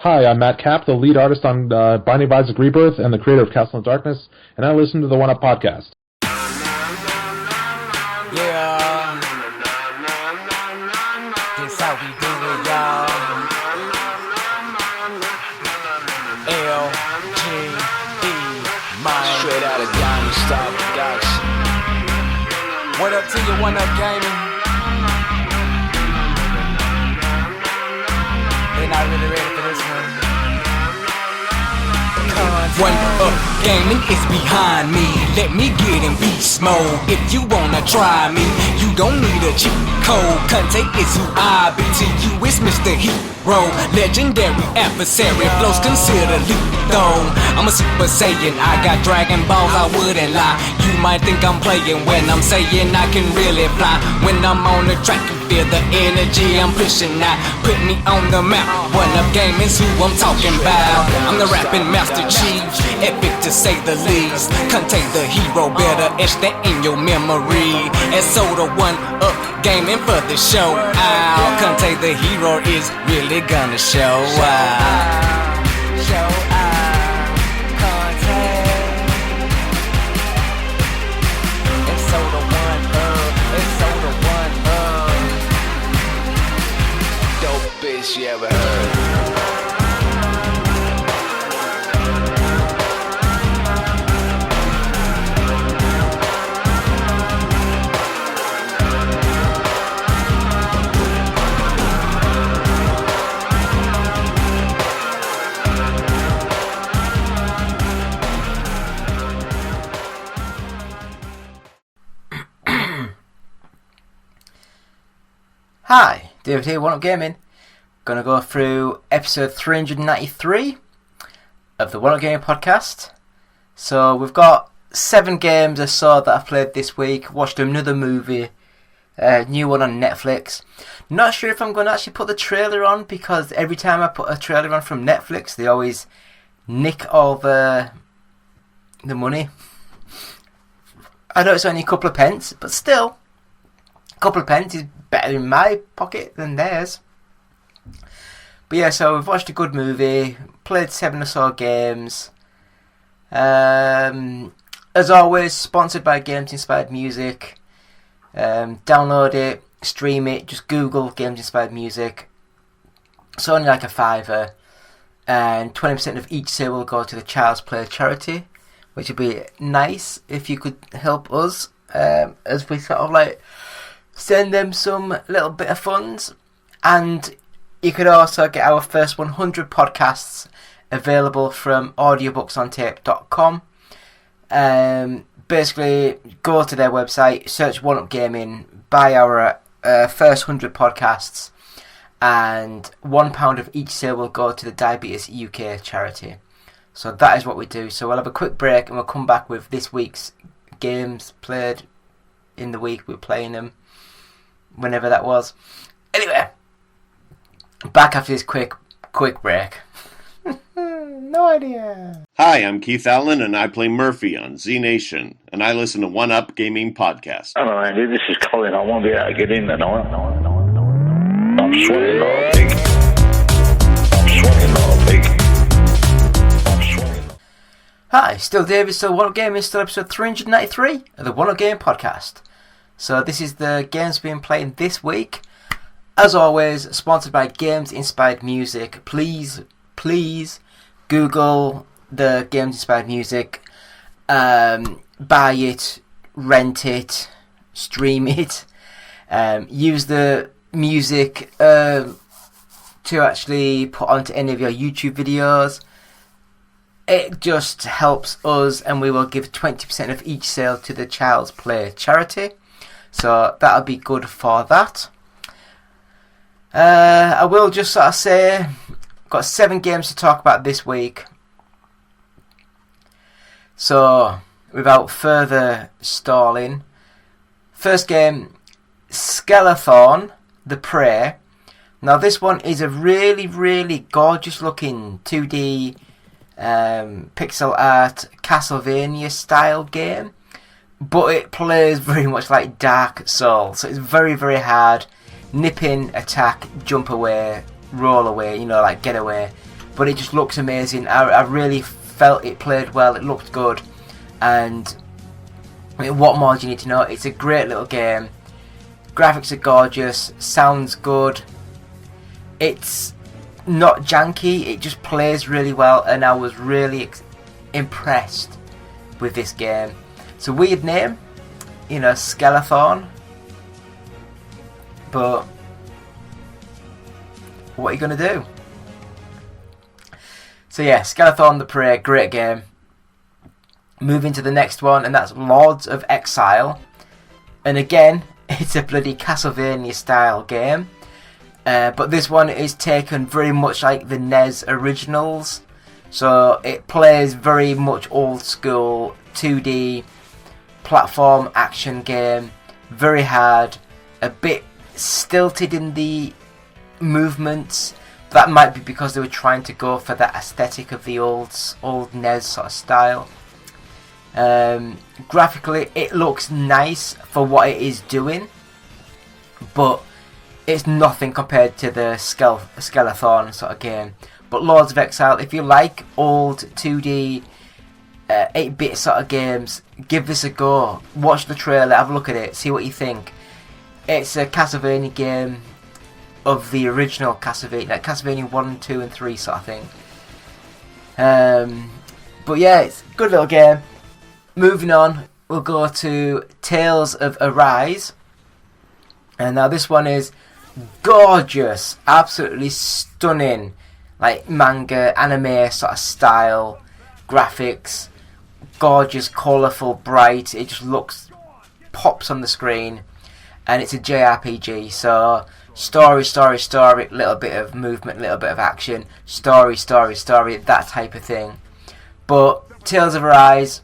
Hi, I'm Matt Kapp, the lead artist on Binding of Isaac Rebirth and the creator of Castle in Darkness, and I listen to the One Up podcast. Yeah, this how we do it, y'all. L-G-E, man. Straight out of Diamond Star Production. What up to you, One Up Gaming? They're not really ready for this one. One Up Gaming is behind me. Let me get in beast mode. If you wanna try me, you don't need a cheat code. Conte is who I be. To you it's Mr. Hero, legendary adversary. Flows considered lethal. I'm a Super Saiyan, I got Dragon Balls, I wouldn't lie. You might think I'm playing when I'm saying I can really fly. When I'm on the track, you feel the energy I'm pushing out. Put me on the map. One Up Gaming's who I'm talking about. I'm the rapping Master Chief, epic to say the least. Contain the hero, better etch that in your memory. And so the One Up Gaming for the show out. Contain the hero is really gonna show out. Show out. Contain. And so the One Up. And so the One Up. Dope bitch you ever heard. Hi, David here, One Up Gaming. Gonna go through episode 393 of the One Up Gaming podcast. So we've got 7 games or so that I've played this week. Watched another movie, new one on Netflix. Not sure if I'm going to actually put the trailer on, because every time I put a trailer on from Netflix, they always nick all the money. I know it's only a couple of pence, but still, a couple of pence is better in my pocket than theirs. But yeah, so we've watched a good movie, played 7 or so games. As always, sponsored by Games Inspired Music. Download it, stream it, just Google Games Inspired Music. It's only like a $5, and 20% of each sale will go to the Child's Play charity, which would be nice if you could help us as we sort of like send them some little bit of funds. And you could also get our first 100 podcasts available from audiobooksontape.com. Basically, go to their website, search One Up Gaming, buy our first 100 podcasts, and £1 of each sale will go to the Diabetes UK charity. So that is what we do. So we'll have a quick break and we'll come back with this week's games played in the week we're playing them, whenever that was. Anyway, back after this quick break. No idea. Hi, I'm Keith Allen, and I play Murphy on Z Nation, and I listen to One Up Gaming Podcast. Hello, Andy. This is Colin. I won't be able to get in tonight. I'm sweating already. Hi, still David, still One Up Gaming, still episode 393 of the One Up Gaming podcast. So this is the games being played this week. As always, sponsored by Games Inspired Music. Please Google the Games Inspired Music. Buy it, rent it, stream it. Use the music to actually put onto any of your YouTube videos. It just helps us, and we will give 20% of each sale to the Child's Play charity. So that'll be good for that. I will just sort of say, got 7 games to talk about this week. So without further stalling, first game, Skelethrone The Prey. Now this one is a really, really gorgeous looking 2D pixel art Castlevania style game, but it plays very much like Dark Souls, so it's very, very hard. Nip in, attack, jump away, roll away, like get away. but it just looks amazing. I really felt it played well. It looked good, and I mean, what more do you need to know? It's a great little game. Graphics are gorgeous. Sounds good. It's not janky. It just plays really well, and I was really impressed with this game. It's a weird name, you know, Skelethrone, but what are you gonna do? So yeah, Skelethrone The Prey, great game. Moving to the next one, and that's Lords of Exile. And again, it's a bloody Castlevania style game. But this one is taken very much like the NES originals. So it plays very much old school 2D platform action game. Very hard. A bit stilted in the movements. That might be because they were trying to go for that aesthetic of the old NES sort of style. Graphically, it looks nice for what it is doing, but it's nothing compared to the Skelethrone sort of game. But Lords of Exile, if you like old 2D 8-bit sort of games, give this a go. Watch the trailer, have a look at it, see what you think. It's a Castlevania game of the original Castlevania, like Castlevania 1, 2 and 3 sort of thing. But yeah, it's a good little game. Moving on, we'll go to Tales of Arise. And now this one is gorgeous, absolutely stunning, like manga, anime sort of style, graphics, gorgeous, colourful, bright. It just pops on the screen, and it's a JRPG, so story, little bit of movement, little bit of action, story, that type of thing. But Tales of Arise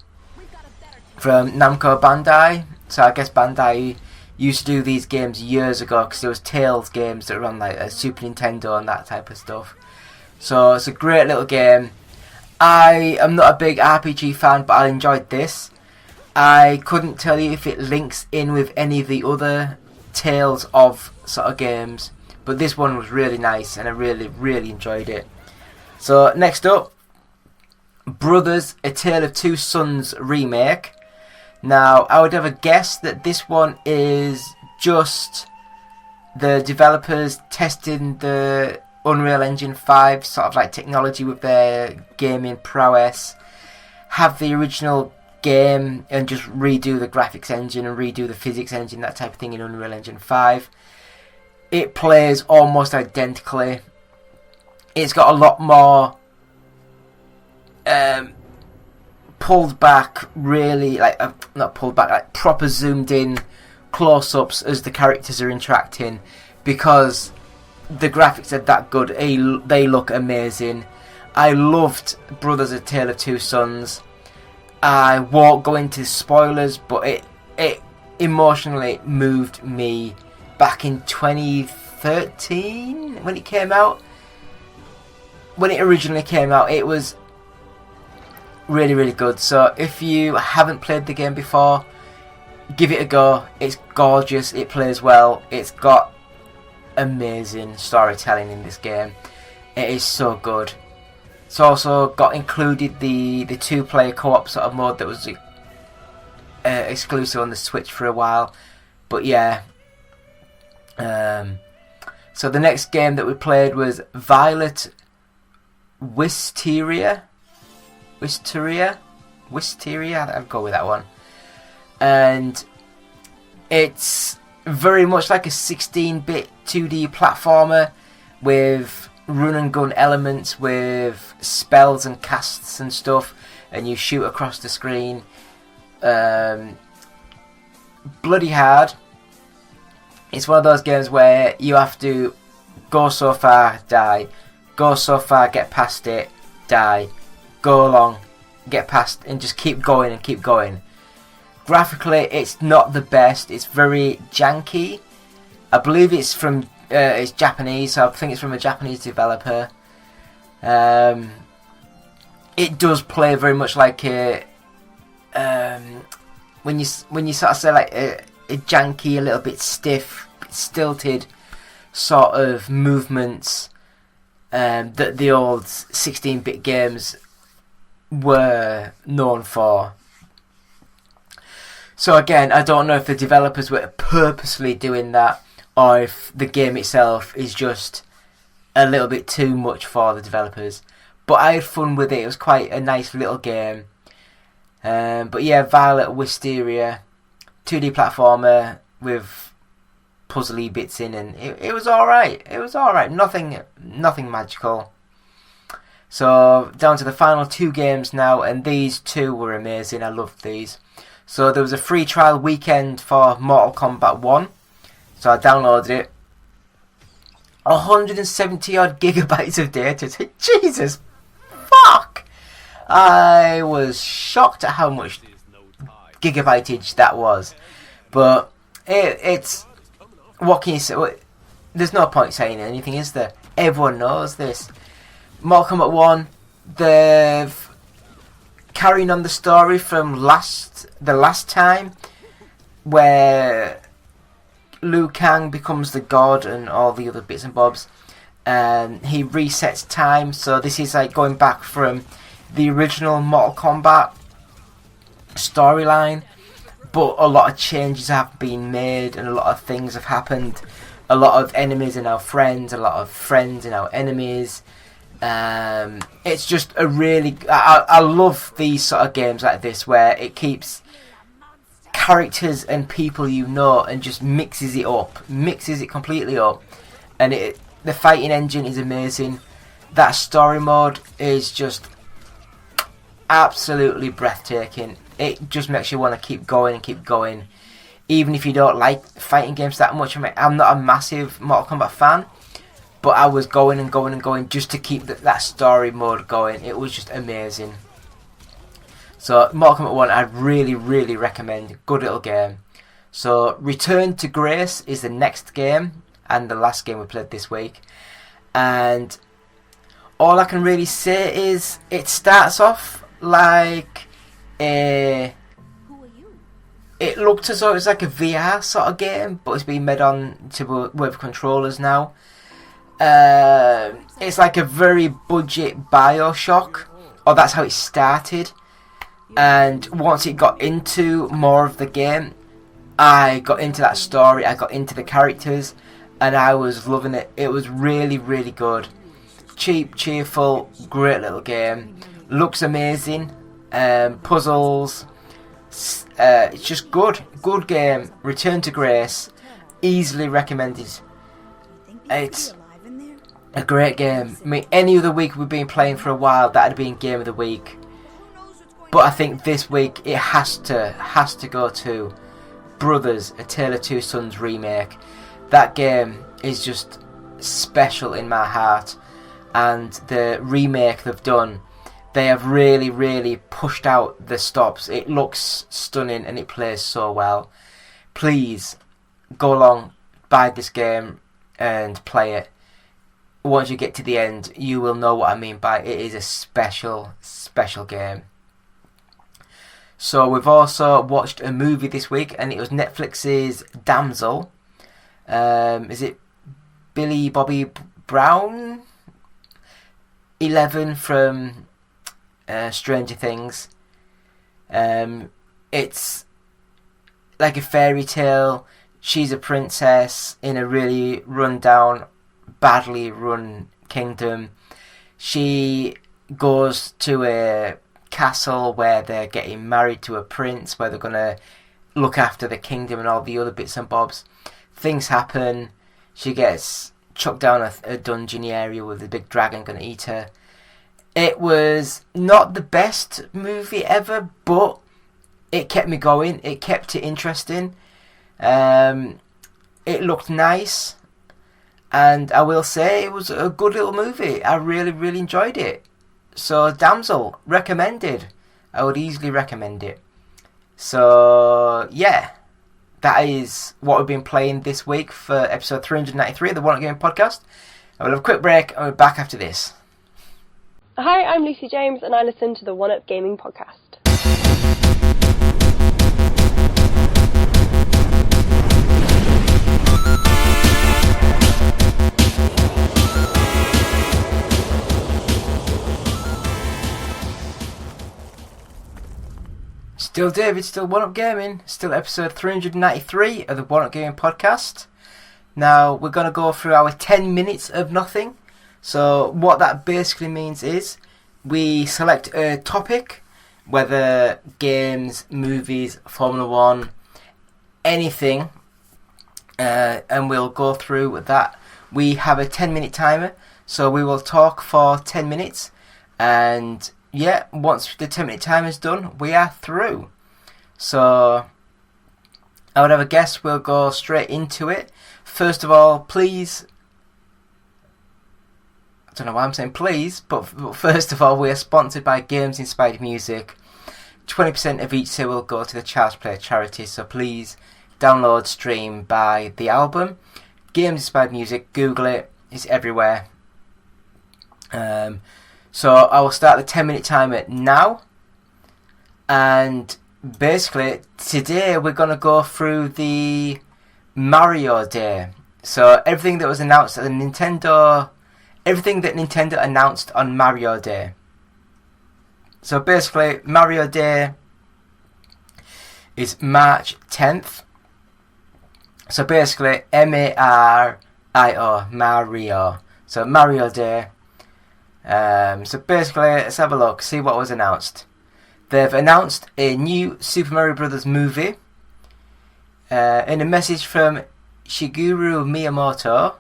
from Namco Bandai, so I guess Bandai used to do these games years ago, because there was Tales games that were on like a Super Nintendo and that type of stuff. So it's a great little game. I am not a big RPG fan, but I enjoyed this. I couldn't tell you if it links in with any of the other Tales of sort of games, but this one was really nice, and I really enjoyed it. So next up, Brothers: A Tale of Two Sons remake. Now, I would have a guess that this one is just the developers testing the Unreal Engine 5 sort of like technology with their gaming prowess, have the original game and just redo the graphics engine and redo the physics engine, that type of thing in Unreal Engine 5. It plays almost identically. It's got a lot more pulled back, really, like not pulled back, like proper zoomed in close-ups as the characters are interacting, because the graphics are that good. They look amazing. I loved Brothers: A Tale of Two Sons. I won't go into spoilers, but it emotionally moved me back in 2013 when it came out. When it originally came out, it was really good. So if you haven't played the game before, give it a go. It's gorgeous, it plays well, it's got amazing storytelling in this game. It is so good. It's also got included the 2-player co-op sort of mode that was exclusive on the Switch for a while. But yeah, so the next game that we played was Violet Wisteria, I'll go with that one. And it's very much like a 16-bit 2D platformer with run and gun elements, with spells and casts and stuff, and you shoot across the screen. Bloody hard. It's one of those games where you have to go so far, die, go so far, get past it, die, go along, get past, and just keep going and keep going. Graphically, it's not the best. It's very janky. I believe it's from it's Japanese, so I think it's from a Japanese developer. It does play very much like a when you sort of say like a janky, a little bit stiff, stilted sort of movements. that the old 16-bit games were known for. So again, I don't know if the developers were purposely doing that, or if the game itself is just a little bit too much for the developers. But I had fun with it. It was quite a nice little game. But yeah, Violet Wisteria, 2D platformer with puzzly bits in, and it was alright. It was alright. Nothing magical. So down to the final 2 games now, and these 2 were amazing. I loved these. So there was a free trial weekend for Mortal Kombat 1. So I downloaded it. 170 odd gigabytes of data. Jesus fuck! I was shocked at how much gigabyteage that was. But it's... What can you say? There's no point saying anything, is there? Everyone knows this. Mortal Kombat 1, they've carrying on the story from the last time, where Liu Kang becomes the god and all the other bits and bobs, and he resets time. So this is like going back from the original Mortal Kombat storyline, but a lot of changes have been made and a lot of things have happened. A lot of enemies are now friends, a lot of friends are now enemies. It's just a really... I love these sort of games like this, where it keeps characters and people you know and just mixes it completely up. And the fighting engine is amazing. That story mode is just absolutely breathtaking. It just makes you want to keep going and keep going, even if you don't like fighting games that much. I mean, I'm not a massive Mortal Kombat fan, but I was going and going and going just to keep that story mode going. It was just amazing. So Mortal Kombat 1, I'd really, really recommend. Good little game. So Return to Grace is the next game, and the last game we played this week. And all I can really say is it starts off like it looked as though it was like a VR sort of game, but it's been made on to with controllers now. It's like a very budget Bioshock, or that's how it started. And once it got into more of the game, I got into that story, I got into the characters, and I was loving it. It was really, really good. Cheap, cheerful, great little game. Looks amazing. Puzzles. It's just good. Good game. Return to Grace. Easily recommended. It's a great game. I mean, any other week we've been playing for a while, that'd been Game of the Week. But I think this week it has to go to Brothers: A Tale of Two Sons remake. That game is just special in my heart, and the remake they've done, they have really, really pushed out the stops. It looks stunning and it plays so well. Please go along, buy this game and play it. Once you get to the end, you will know what I mean by it is a special, special game. So we've also watched a movie this week, and it was Netflix's Damsel. Is it Billy Bobby Brown? 11 from Stranger Things. It's like a fairy tale. She's a princess in a really run-down, badly run kingdom. She goes to a castle where they're getting married to a prince, where they're going to look after the kingdom and all the other bits and bobs. Things happen. She gets chucked down a dungeon area with a big dragon going to eat her. It was not the best movie ever, but it kept me going. It kept it interesting. It looked nice, and I will say it was a good little movie. I really, really enjoyed it. So Damsel, recommended. I would easily recommend it. So yeah, that is what we've been playing this week for episode 393 of the One Up Gaming Podcast. I will have a quick break and we're back after this. Hi, I'm Lucy James and I listen to the One Up Gaming Podcast. Still David, still One Up Gaming, still episode 393 of the One Up Gaming podcast. Now, we're going to go through our 10 minutes of nothing. So, what that basically means is, we select a topic, whether games, movies, Formula 1, anything, and we'll go through that. We have a 10-minute timer, so we will talk for 10 minutes, and yeah, once the 10-minute timer is done, we are through. So, I would have a guess we'll go straight into it. First of all, please, I don't know why I'm saying please, but first of all, we are sponsored by Games Inspired Music. 20% of each sale will go to the Child's Play charity, so please download, stream, buy the album. Games Inspired Music, Google it, it's everywhere. So I will start the 10-minute timer now, and basically today we're going to go through the Mario Day. So everything that was announced at everything that Nintendo announced on Mario Day. So basically Mario Day is March 10th. So basically M-A-R-I-O, Mario. So Mario Day. So basically, let's have a look, see what was announced. They've announced a new Super Mario Bros. Movie. In a message from Shigeru Miyamoto,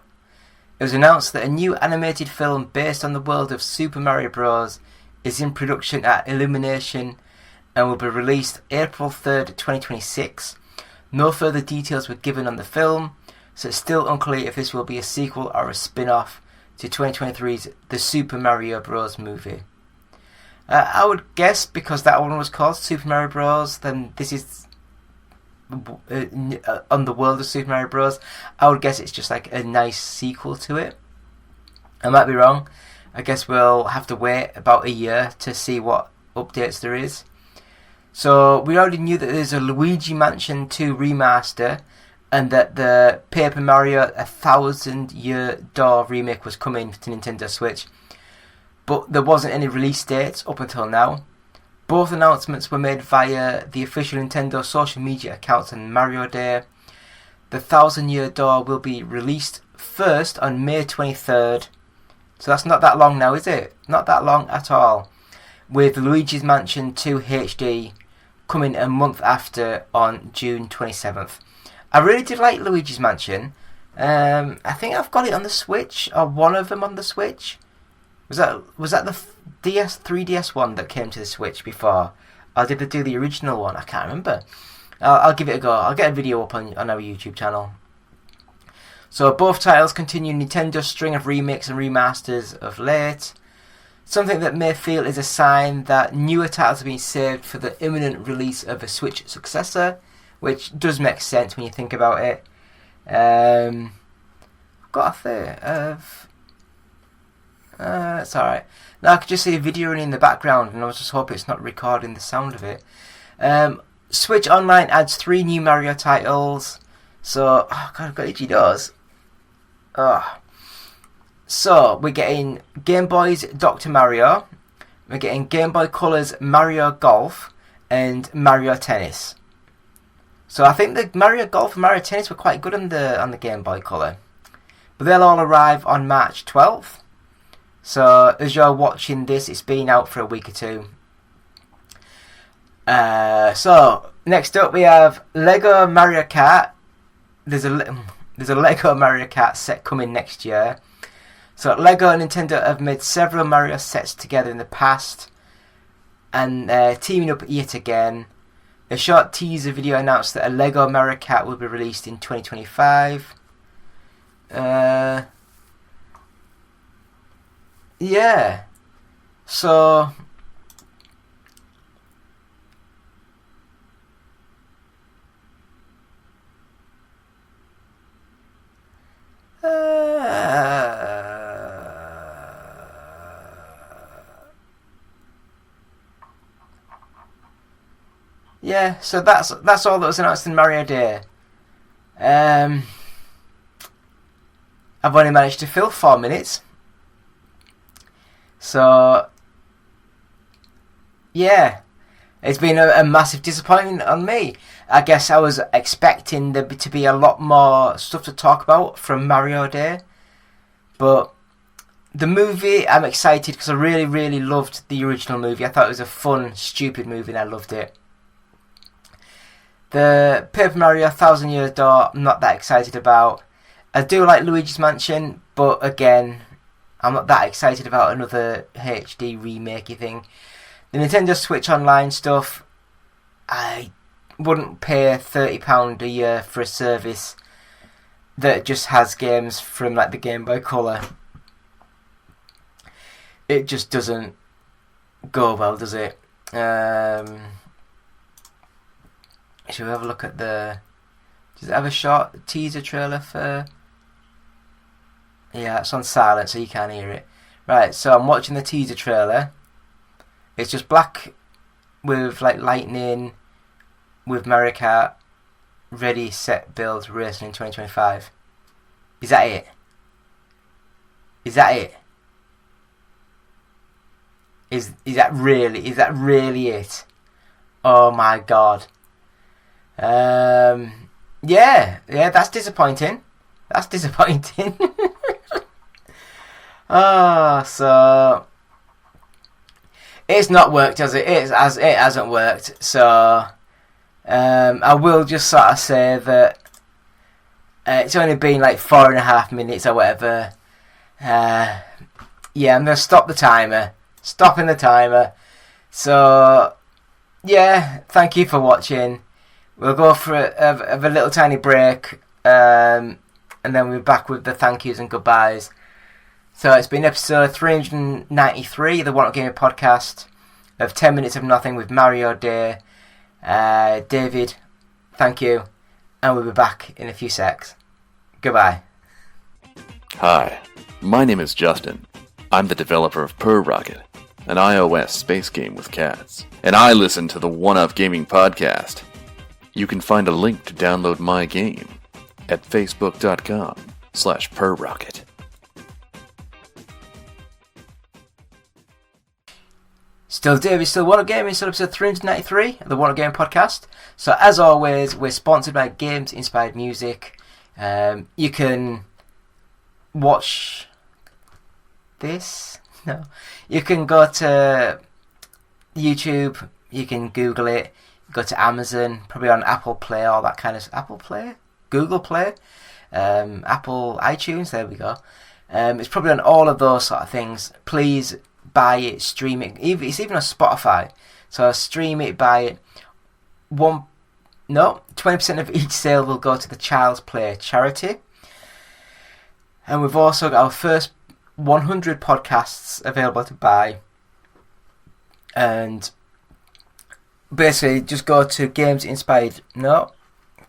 it was announced that a new animated film based on the world of Super Mario Bros. Is in production at Illumination and will be released April 3rd, 2026. No further details were given on the film, so it's still unclear if this will be a sequel or a spin-off to 2023's The Super Mario Bros. Movie. I would guess because that one was called Super Mario Bros. Then this is on the world of Super Mario Bros. I would guess it's just like a nice sequel to it. I might be wrong. I guess we'll have to wait about a year to see what updates there is. So we already knew that there's a Luigi Mansion 2 remaster, and that the Paper Mario 1,000 Year Door remake was coming to Nintendo Switch. But there wasn't any release dates up until now. Both announcements were made via the official Nintendo social media accounts on Mario Day. The 1,000 Year Door will be released first on May 23rd. So that's not that long now, is it? Not that long at all. With Luigi's Mansion 2 HD coming a month after on June 27th. I really did like Luigi's Mansion. I think I've got it on the Switch, or one of them on the Switch. Was that the 3DS one that came to the Switch before? Or did they do the original one? I can't remember. I'll give it a go. I'll get a video up on our YouTube channel. So both titles continue Nintendo's string of remakes and remasters of late. Something that may feel is a sign that newer titles are being saved for the imminent release of a Switch successor, which does make sense when you think about it. I've got a thing of... it's alright. Now I could just see a video running in the background, and I was just hoping it's not recording the sound of it. Switch Online adds 3 new Mario titles. So, oh god, I've got itchy nose. So, we're getting Game Boy's Dr. Mario. We're getting Game Boy Color's Mario Golf and Mario Tennis. So I think the Mario Golf and Mario Tennis were quite good on the Game Boy Color. But they'll all arrive on March 12th. So as you're watching this, it's been out for a week or two. So next up we have Lego Mario Kart. There's a Lego Mario Kart set coming next year. So Lego and Nintendo have made several Mario sets together in the past, and they're teaming up yet again. A short teaser video announced that a Lego Mario Kart will be released in 2025. Yeah. So... yeah, so that's all that was announced in Mario Day. I've only managed to fill 4 minutes. So, yeah. It's been a massive disappointment on me. I guess I was expecting there to be a lot more stuff to talk about from Mario Day. But the movie, I'm excited because I really, really loved the original movie. I thought it was a fun, stupid movie and I loved it. The Paper Mario 1000 Years Door, I'm not that excited about. I do like Luigi's Mansion, but again, I'm not that excited about another HD remakey thing. The Nintendo Switch Online stuff, I wouldn't pay £30 a year for a service that just has games from like the Game Boy Color. It just doesn't go well, does it? Should we have a look at the... Does it have a short teaser trailer for... Yeah, it's on silent so you can't hear it. Right, so I'm watching the teaser trailer. It's just black with like lightning, with Mario Kart, ready, set, build, racing in 2025. Is that it? Is that it? Is that really it? Oh my god. Yeah, that's disappointing. That's disappointing. So it's not worked, has it? It hasn't worked. So I will just sort of say that it's only been like 4.5 minutes or whatever. Yeah, I'm gonna stop the timer. Stopping the timer. So yeah, thank you for watching. We'll go for a little tiny break, and then we'll be back with the thank yous and goodbyes. So it's been episode 393 of the One Up Gaming podcast of 10 Minutes of Nothing with Mario Day. David, thank you, and we'll be back in a few secs. Goodbye. Hi, my name is Justin. I'm the developer of Per Rocket, an iOS space game with cats, and I listen to the One Up Gaming podcast. You can find a link to download my game at facebook.com/perrocket. Still David, still One Up Gaming, still episode 393 of the One Up Gaming podcast. So as always, we're sponsored by Games Inspired Music. You can watch this. No, you can go to YouTube. You can Google it. Go to Amazon, probably on Apple Play, all that kind of Apple Play, Google Play, Apple iTunes. There we go. It's probably on all of those sort of things. Please buy it, stream it. It's even on Spotify. So stream it, buy it. 20% of each sale will go to the Child's Play charity. And we've also got our first 100 podcasts available to buy. And basically, just go to Games Inspired. No,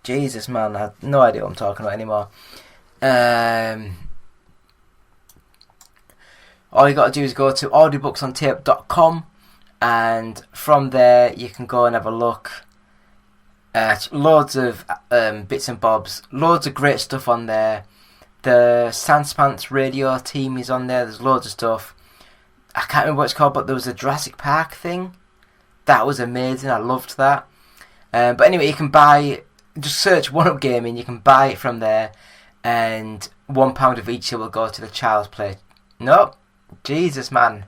Jesus, man, I have no idea what I'm talking about anymore. All you got to do is go to audiobooksontape.com, and from there you can go and have a look at loads of bits and bobs, loads of great stuff on there. The Sanspants radio team is on there. There's loads of stuff. I can't remember what it's called, but there was a Jurassic Park thing. That was amazing. I loved that. But anyway, you can buy. Just search One Up Gaming. You can buy it from there, and £1 of each will go to the Child's Play. No, Jesus, man.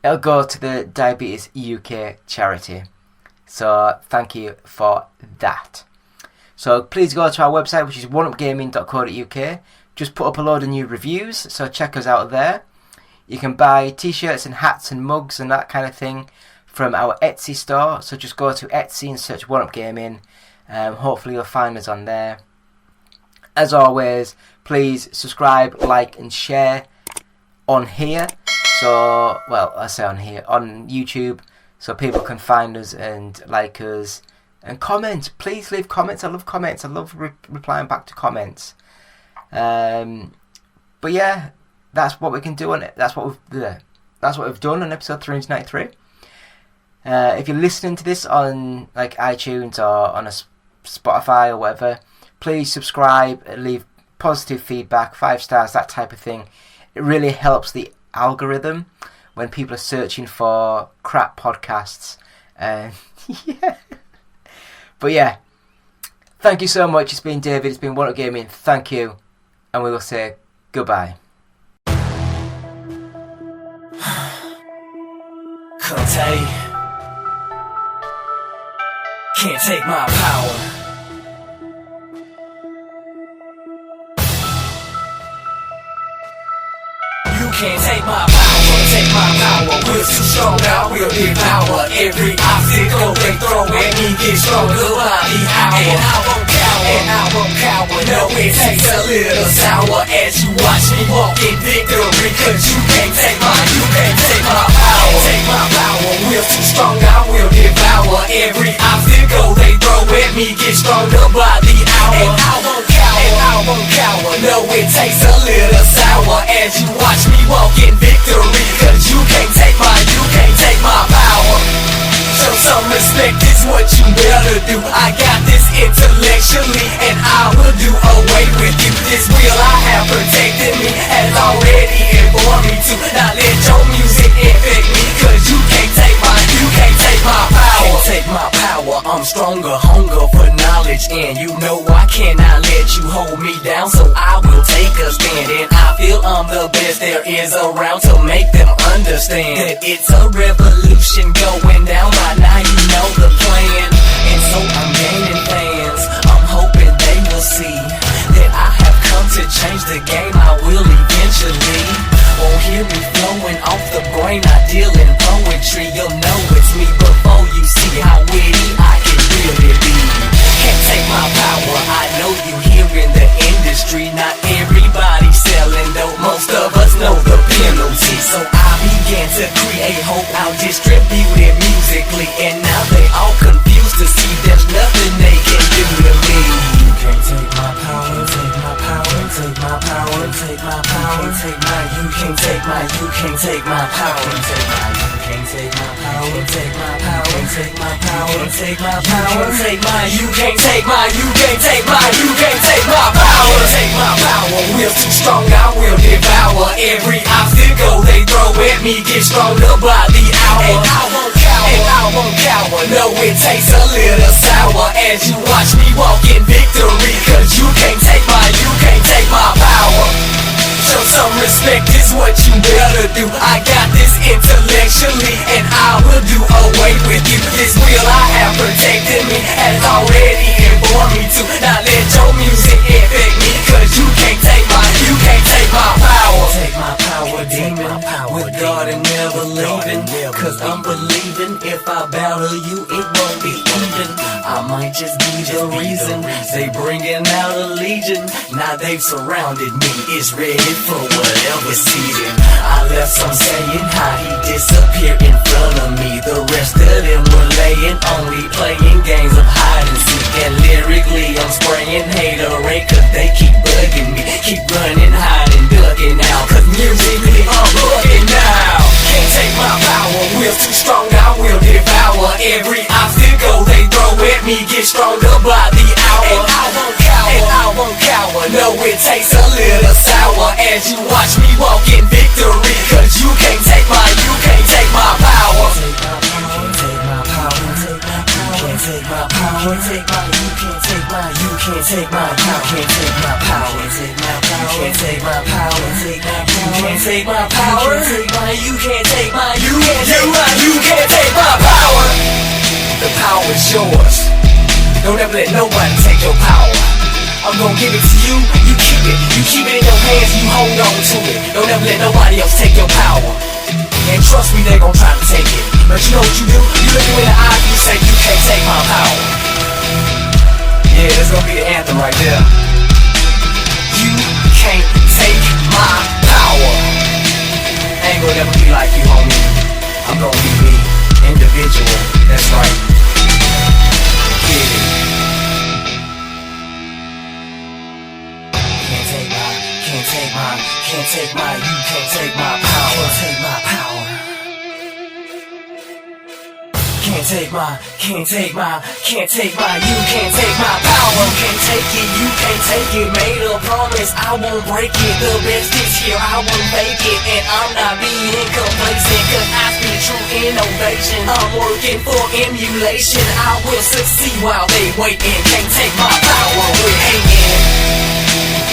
It'll go to the Diabetes UK charity. So thank you for that. So please go to our website, which is oneupgaming.co.uk. Just put up a load of new reviews, so check us out there. You can buy t-shirts and hats and mugs and that kind of thing from our Etsy store. So just go to Etsy and search One Up Gaming. Hopefully you'll find us on there. As always, please subscribe, like and share on here. So, well, I say on here, on YouTube, so people can find us and like us. And comment. Please leave comments. I love comments. I love replying back to comments. But yeah, that's what we can do on it. That's what we've done on episode 393. If you're listening to this on like iTunes or on a Spotify or whatever, please subscribe, leave positive feedback, 5 stars, that type of thing. It really helps the algorithm when people are searching for crap podcasts Yeah. But yeah, thank you so much. It's been David, it's been One Up Gaming. Thank you, and we will say goodbye. Conte can't take my power. You can't take my power, take my power. We're too strong now, we'll devour every obstacle they throw at me. Get stronger by the hour, and I won't cower, and I won't cower. No, it takes a little sour as you watch me walk in victory. Cause you can't take my power, take my power. We're too strong now, we'll devour every obstacle they throw at me. Get stronger by the hour, and I won't cower, and I won't cower. No, it takes a little sour as you watch me walk in victory. Cause you can't take my power. Show some respect is what you better do. I got this intellectually, and I will do away with you. This will I have protected me, has already informed me to not let your music infect me. Cause you can't take my power. Can't take my power, I'm stronger, hunger for knowledge. And you know I cannot let you hold me down, so I will take a stand. And I feel I'm the best there is around to make them understand that it's a revolution going down. By now you know the plan, and so I'm gaining fans. I'm hoping they will see that I have come to change the game. I will eventually. Won't hear me flowing off the brain. I deal in poetry. You'll know it's me before you see how witty I can really be. Can't take my power. I know you here in the industry. Not everybody selling dope. Most of us know the penalty. So I began to create hope. I'll distribute it musically, and now they all confused to see there's nothing they can do to me. You can't take my power. Take my power. Take my power. Take my power. Take my. You can't take my. You can't take my power. Take my. You can't take my power. Take my power. Take my power. Take my power. Take my. You can't take my. You can't take my. You can't take my power. Take my power. We're too strong. I will devour every obstacle they throw at me. Get stronger by the hour, and I won't cower, and I won't cower. No, it takes a little sour as you watch me walk in victory. Cause you can't take my power. Show some respect is what you better do. I got this intellectually, and I will do away with you. This will I have protected me, has already informed me to not let your music infect me. Cause you can't take my power. Take my power, demon, with God and never leaving. Cause I'm believing if I battle you, it won't be even. I might just be the reason they bringing out a legion. Now they've surrounded me, it's ready for whatever season. I left some saying how he disappeared in front of me. The rest of them were laying, only playing games of hide and seek. And lyrically I'm spraying haterade cause they keep bugging me. Keep running, hiding, ducking out. Cause musically I'm bugging now. Can't take my power, we're too strong, I will devour every obstacle they throw at me. Get stronger by the hour, and I won't cower, and I won't cower. No, it takes a little sour as you watch me walk in victory. Cause you can't take my power. Take my power, take my power, take my power, take my power, take my, you can't take my, you can't take my power, take my power, you can't take my power, take my, you can't take my power, take my, you can't take my, you can't take my, you can't take my power. The power is yours. Don't ever let nobody take your power. I'm gonna give it to you, you keep it. You keep it in your hands, you hold on to it. Don't ever let nobody else take your power. And trust me, they gon' try to take it. But you know what you do? You look them in the eye and you say, you can't take my power. Yeah, that's gonna be the anthem right there. You can't take my power. I ain't gonna never be like you, homie. I'm gonna be me, individual, that's right. Get it. Can't take my, you can't take my power. Can't take my power. Can't take my, you can't take my power. You can't take it, you can't take it. Made a promise, I won't break it. The best is here, I won't fake it. And I'm not being complacent, cause I speak true standing ovation. I'm working for emulation. I will succeed while they waiting. Can't take my power with hating.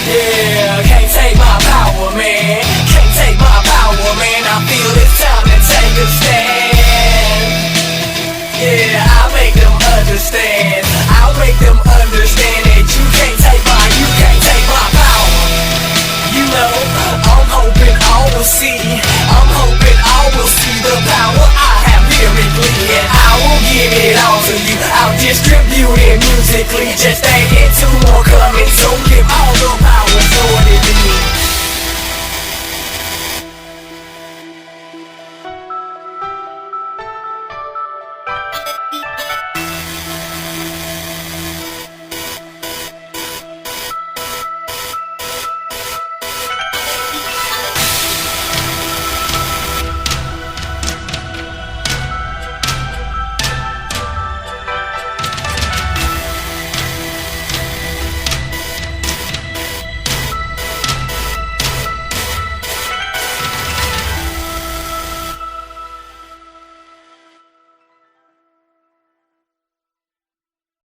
Yeah, can't take my power, man. Can't take my power, man. I feel it's time to take a stand. Yeah, I'll make them understand. I'll make them understand that you can't take my power. You know, I'm hoping all will see. I'm hoping all will see the power I have lyrically, and I will give it all to you. I'll distribute it musically. Just ain't it two more coming, so give all the power to it.